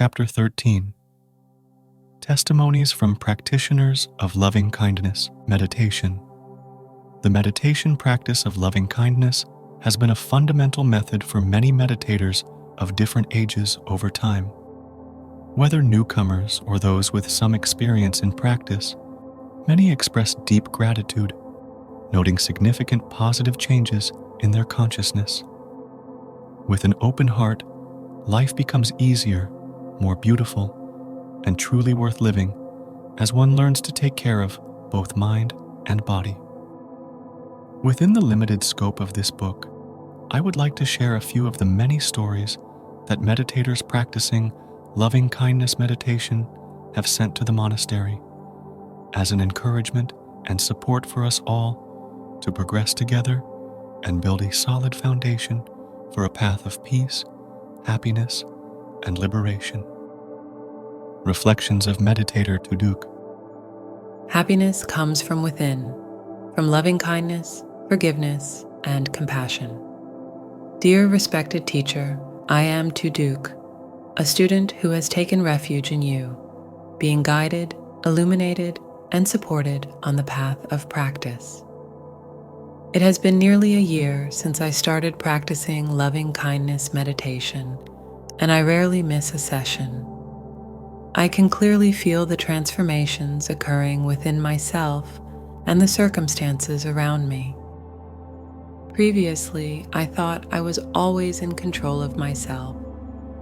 Chapter 13. Testimonies from Practitioners of Loving-Kindness Meditation. The meditation practice of loving-kindness has been a fundamental method for many meditators of different ages over time. Whether newcomers or those with some experience in practice, many express deep gratitude, noting significant positive changes in their consciousness. With an open heart, life becomes easier, more beautiful, and truly worth living as one learns to take care of both mind and body. Within the limited scope of this book, I would like to share a few of the many stories that meditators practicing loving-kindness meditation have sent to the monastery as an encouragement and support for us all to progress together and build a solid foundation for a path of peace, happiness, and liberation. Reflections of Meditator Thich. Happiness comes from within, from loving kindness, forgiveness, and compassion. Dear respected teacher, I am Thich, a student who has taken refuge in you, being guided, illuminated, and supported on the path of practice. It has been nearly a year since I started practicing loving kindness meditation, and I rarely miss a session. I can clearly feel the transformations occurring within myself and the circumstances around me. Previously, I thought I was always in control of myself,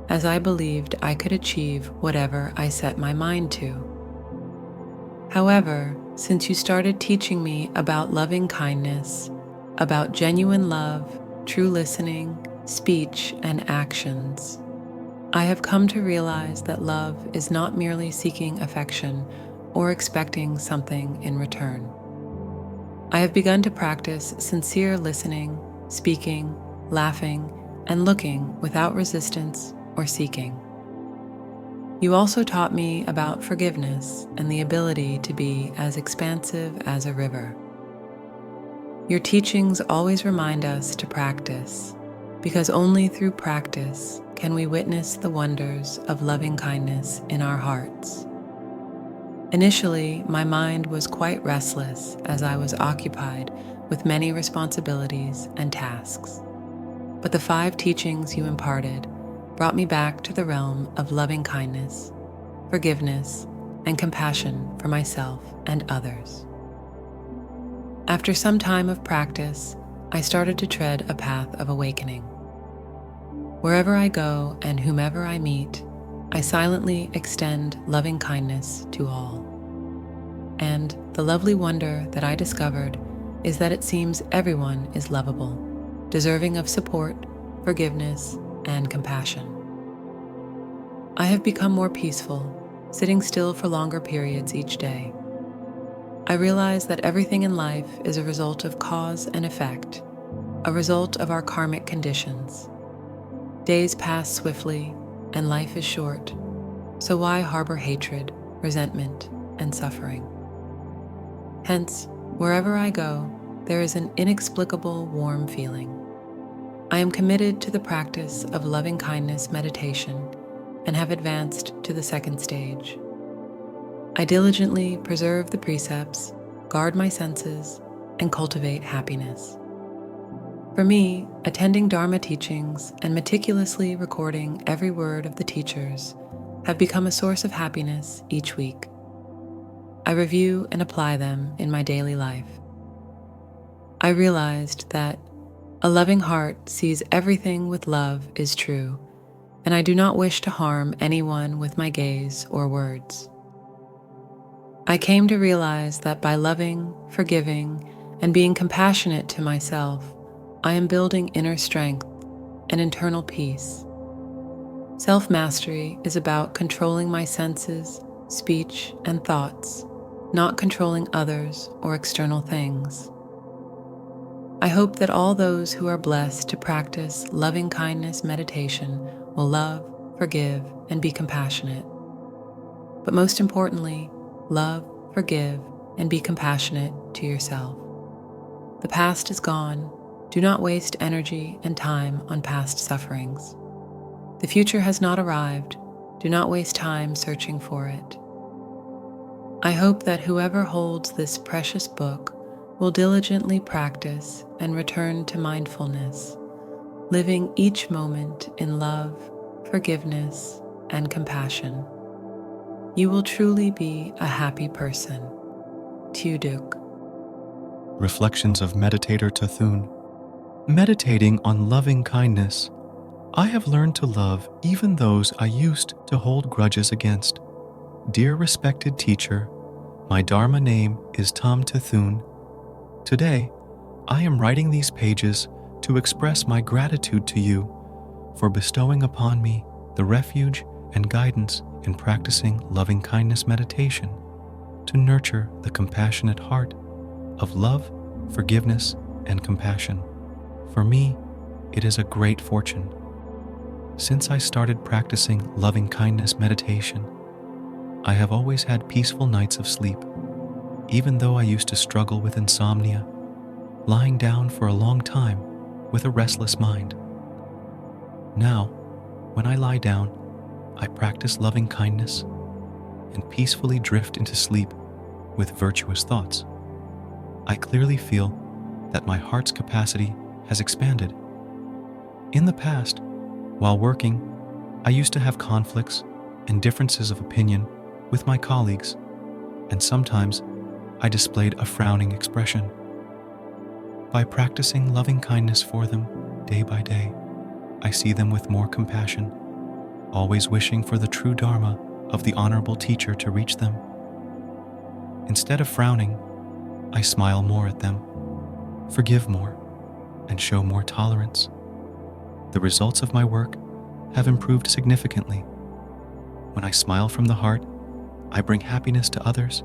as I believed I could achieve whatever I set my mind to. However, since you started teaching me about loving kindness, about genuine love, true listening, speech, and actions, I have come to realize that love is not merely seeking affection or expecting something in return. I have begun to practice sincere listening, speaking, laughing, and looking without resistance or seeking. You also taught me about forgiveness and the ability to be as expansive as a river. Your teachings always remind us to practice, because only through practice can we witness the wonders of loving kindness in our hearts. Initially, my mind was quite restless as I was occupied with many responsibilities and tasks. But the 5 teachings you imparted brought me back to the realm of loving kindness, forgiveness, and compassion for myself and others. After some time of practice, I started to tread a path of awakening. Wherever I go and whomever I meet, I silently extend loving kindness to all. And the lovely wonder that I discovered is that it seems everyone is lovable, deserving of support, forgiveness, and compassion. I have become more peaceful, sitting still for longer periods each day. I realize that everything in life is a result of cause and effect, a result of our karmic conditions. Days pass swiftly, and life is short, so why harbor hatred, resentment, and suffering? Hence, wherever I go, there is an inexplicable warm feeling. I am committed to the practice of loving kindness meditation and have advanced to the 2nd stage. I diligently preserve the precepts, guard my senses, and cultivate happiness. For me, attending Dharma teachings and meticulously recording every word of the teachers have become a source of happiness each week. I review and apply them in my daily life. I realized that a loving heart sees everything with love is true, and I do not wish to harm anyone with my gaze or words. I came to realize that by loving, forgiving, and being compassionate to myself, I am building inner strength and internal peace. Self-mastery is about controlling my senses, speech, and thoughts, not controlling others or external things. I hope that all those who are blessed to practice loving kindness meditation will love, forgive, and be compassionate. But most importantly, love, forgive, and be compassionate to yourself. The past is gone. Do not waste energy and time on past sufferings. The future has not arrived. Do not waste time searching for it. I hope that whoever holds this precious book will diligently practice and return to mindfulness, living each moment in love, forgiveness, and compassion. You will truly be a happy person. Audiobook. Reflections of Meditator Thich. Meditating on loving kindness, I have learned to love even those I used to hold grudges against. Dear respected teacher, my Dharma name is Thich Kien Tue. Today, I am writing these pages to express my gratitude to you for bestowing upon me the refuge and guidance in practicing loving kindness meditation to nurture the compassionate heart of love, forgiveness, and compassion. For me, it is a great fortune. Since I started practicing loving kindness meditation, I have always had peaceful nights of sleep, even though I used to struggle with insomnia, lying down for a long time with a restless mind. Now, when I lie down, I practice loving kindness and peacefully drift into sleep with virtuous thoughts. I clearly feel that my heart's capacity has expanded. In the past, while working, I used to have conflicts and differences of opinion with my colleagues, and sometimes I displayed a frowning expression. By practicing loving kindness for them day by day, I see them with more compassion, always wishing for the true Dharma of the honorable teacher to reach them. Instead of frowning, I smile more at them, forgive more, and show more tolerance. The results of my work have improved significantly. When I smile from the heart, I bring happiness to others,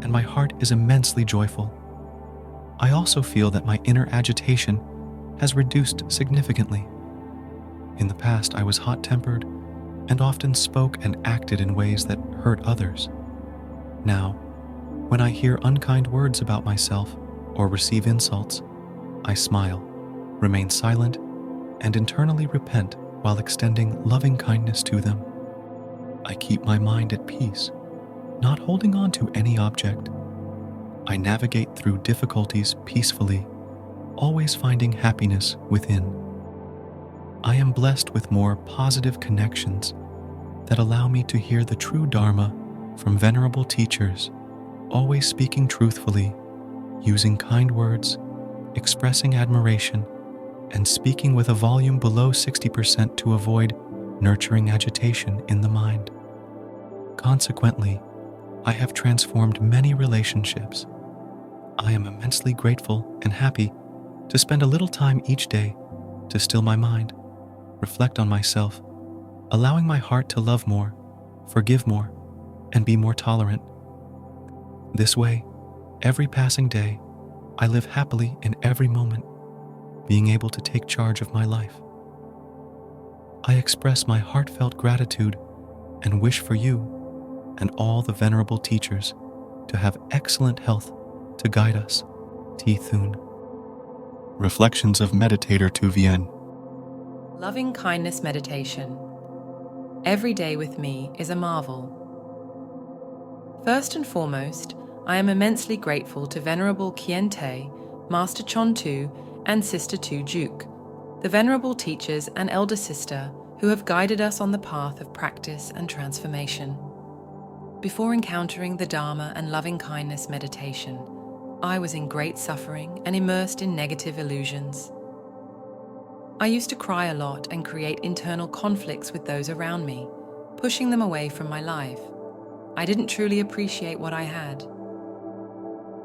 and my heart is immensely joyful. I also feel that my inner agitation has reduced significantly. In the past, I was hot-tempered and often spoke and acted in ways that hurt others. Now, when I hear unkind words about myself or receive insults, I smile, remain silent, and internally repent while extending loving kindness to them. I keep my mind at peace, not holding on to any object. I navigate through difficulties peacefully, always finding happiness within. I am blessed with more positive connections that allow me to hear the true Dharma from venerable teachers, always speaking truthfully, using kind words, expressing admiration, and speaking with a volume below 60% to avoid nurturing agitation in the mind. Consequently, I have transformed many relationships. I am immensely grateful and happy to spend a little time each day to still my mind, reflect on myself, allowing my heart to love more, forgive more, and be more tolerant. This way, every passing day, I live happily in every moment, being able to take charge of my life. I express my heartfelt gratitude and wish for you and all the venerable teachers to have excellent health to guide us. Thich Kien Tue. Reflections of Meditator Tue. Loving kindness meditation. Every day with me is a marvel. First and foremost, I am immensely grateful to Venerable Kien Tue, Master Chon Tu, and Sister Tu Juk, the venerable teachers and elder sister who have guided us on the path of practice and transformation. Before encountering the Dharma and loving kindness meditation, I was in great suffering and immersed in negative illusions. I used to cry a lot and create internal conflicts with those around me, pushing them away from my life. I didn't truly appreciate what I had.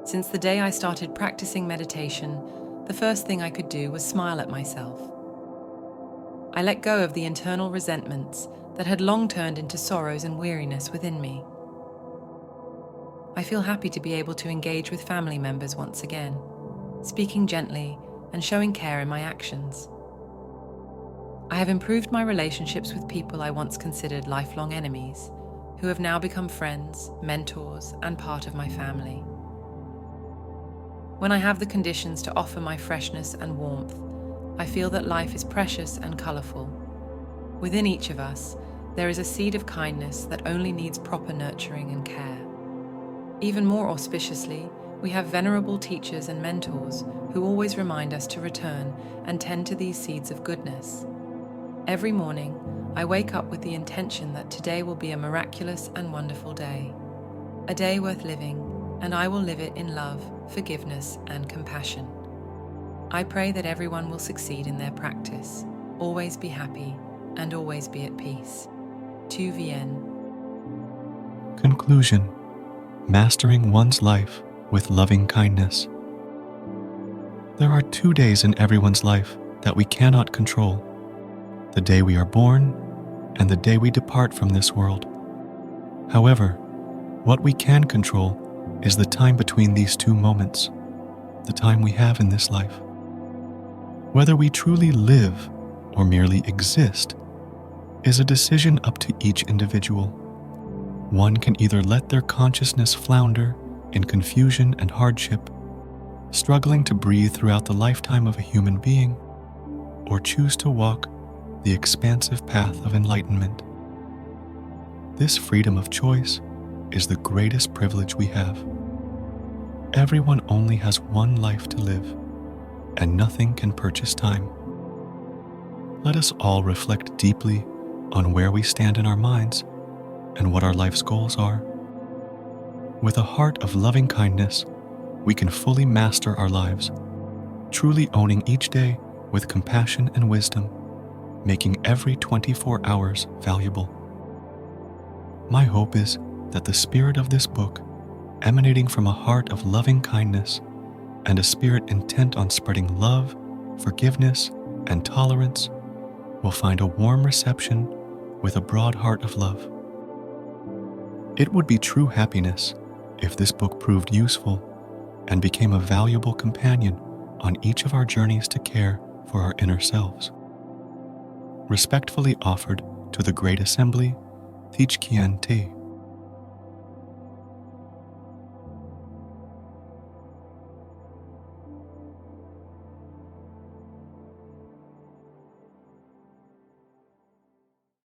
Since the day I started practicing meditation, the first thing I could do was smile at myself. I let go of the internal resentments that had long turned into sorrows and weariness within me. I feel happy to be able to engage with family members once again, speaking gently and showing care in my actions. I have improved my relationships with people I once considered lifelong enemies, who have now become friends, mentors, and part of my family. When I have the conditions to offer my freshness and warmth, I feel that life is precious and colourful. Within each of us, There is a seed of kindness that only needs proper nurturing and care. Even more auspiciously, we have venerable teachers and mentors who always remind us to return and tend to these seeds of goodness. Every morning, I wake up with the intention that today will be a miraculous and wonderful day. A day worth living, and I will live it in love, forgiveness, and compassion. I pray that everyone will succeed in their practice, always be happy, and always be at peace. Tu Vien. Conclusion: mastering one's life with loving kindness. There are 2 days in everyone's life that we cannot control: the day we are born and the day we depart from this world. However, what we can control is the time between these two moments, the time we have in this life. Whether we truly live or merely exist is a decision up to each individual. One can either let their consciousness flounder in confusion and hardship, struggling to breathe throughout the lifetime of a human being, or choose to walk the expansive path of enlightenment. This freedom of choice is the greatest privilege we have. Everyone only has one life to live, and nothing can purchase time. Let us all reflect deeply on where we stand in our minds and what our life's goals are. With a heart of loving kindness, we can fully master our lives, truly owning each day with compassion and wisdom, making every 24 hours valuable. My hope is that the spirit of this book, emanating from a heart of loving kindness and a spirit intent on spreading love, forgiveness, and tolerance, will find a warm reception with a broad heart of love. It would be true happiness if this book proved useful and became a valuable companion on each of our journeys to care for our inner selves. Respectfully offered to the Great Assembly, Thich Kien Tue.